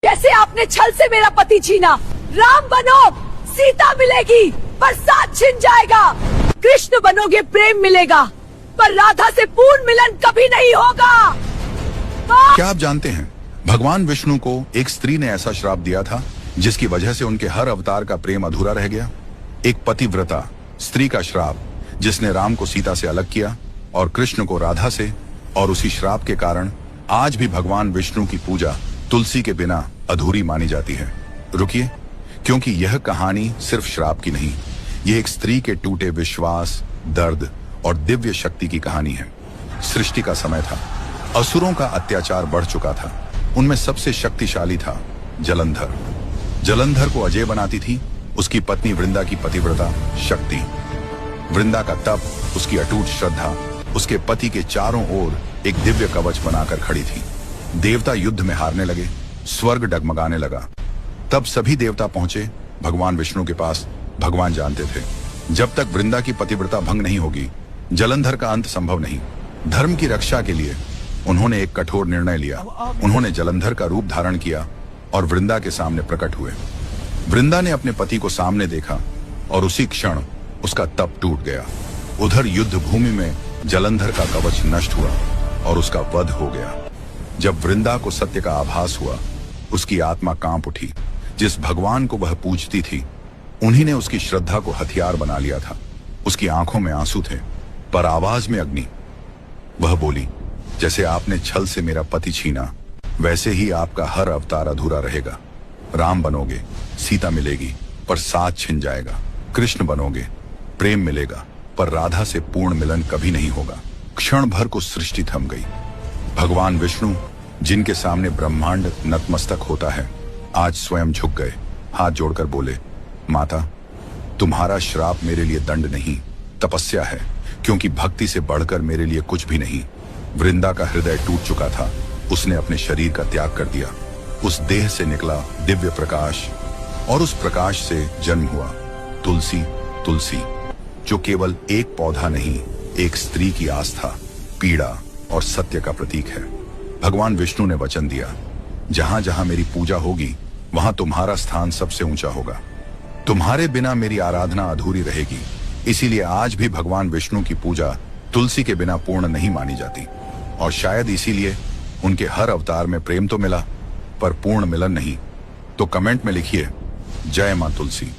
जैसे आपने छल से मेरा पति छीना, राम बनो सीता मिलेगी पर साथ छिन जाएगा। कृष्ण बनोगे प्रेम मिलेगा पर राधा से पूर्ण मिलन कभी नहीं होगा। क्या आप जानते हैं भगवान विष्णु को एक स्त्री ने ऐसा श्राप दिया था जिसकी वजह से उनके हर अवतार का प्रेम अधूरा रह गया। एक पतिव्रता स्त्री का श्राप जिसने राम को सीता से अलग किया और कृष्ण को राधा से, और उसी श्राप के कारण आज भी भगवान विष्णु की पूजा तुलसी के बिना अधूरी मानी जाती है। रुकिए, क्योंकि यह कहानी सिर्फ श्राप की नहीं, यह एक स्त्री के टूटे विश्वास, दर्द और दिव्य शक्ति की कहानी है। सृष्टि का समय था, असुरों का अत्याचार बढ़ चुका था। उनमें सबसे शक्तिशाली था जलंधर। जलंधर को अजय बनाती थी उसकी पत्नी वृंदा की पतिव्रता शक्ति। वृंदा का तप, उसकी अटूट श्रद्धा उसके पति के चारों ओर एक दिव्य कवच बनाकर खड़ी थी। देवता युद्ध में हारने लगे, स्वर्ग डगमगाने लगा। तब सभी देवता पहुंचे भगवान विष्णु के पास। भगवान जानते थे जब तक वृंदा की पतिव्रता भंग नहीं होगी जलंधर का अंत संभव नहीं। धर्म की रक्षा के लिए उन्होंने एक कठोर निर्णय लिया। उन्होंने जलंधर का रूप धारण किया और वृंदा के सामने प्रकट हुए। वृंदा ने अपने पति को सामने देखा और उसी क्षण उसका तप टूट गया। उधर युद्ध भूमि में जलंधर का कवच नष्ट हुआ और उसका वध हो गया। जब वृंदा को सत्य का आभास हुआ उसकी आत्मा कांप उठी। जिस भगवान को वह पूजती थी उन्हीं ने उसकी श्रद्धा को हथियार बना लिया था। उसकी आंखों में आंसू थे पर आवाज में अग्नि। वह बोली, जैसे आपने छल से मेरा पति छीना वैसे ही आपका हर अवतार अधूरा रहेगा। राम बनोगे सीता मिलेगी पर साथ छिन जाएगा। कृष्ण बनोगे प्रेम मिलेगा पर राधा से पूर्ण मिलन कभी नहीं होगा। क्षण भर को सृष्टि थम गई। भगवान विष्णु जिनके सामने ब्रह्मांड नतमस्तक होता है आज स्वयं झुक गए। हाथ जोड़कर बोले, माता तुम्हारा श्राप मेरे लिए दंड नहीं तपस्या है, क्योंकि भक्ति से बढ़कर मेरे लिए कुछ भी नहीं। वृंदा का हृदय टूट चुका था, उसने अपने शरीर का त्याग कर दिया। उस देह से निकला दिव्य प्रकाश और उस प्रकाश से जन्म हुआ तुलसी। तुलसी जो केवल एक पौधा नहीं, एक स्त्री की आस्था, पीड़ा और सत्य का प्रतीक है। भगवान विष्णु ने वचन दिया, जहां जहां मेरी पूजा होगी वहां तुम्हारा स्थान सबसे ऊंचा होगा। तुम्हारे बिना मेरी आराधना अधूरी रहेगी। इसीलिए आज भी भगवान विष्णु की पूजा तुलसी के बिना पूर्ण नहीं मानी जाती। और शायद इसीलिए उनके हर अवतार में प्रेम तो मिला पर पूर्ण मिलन नहीं। तो कमेंट में लिखिए, जय मां तुलसी।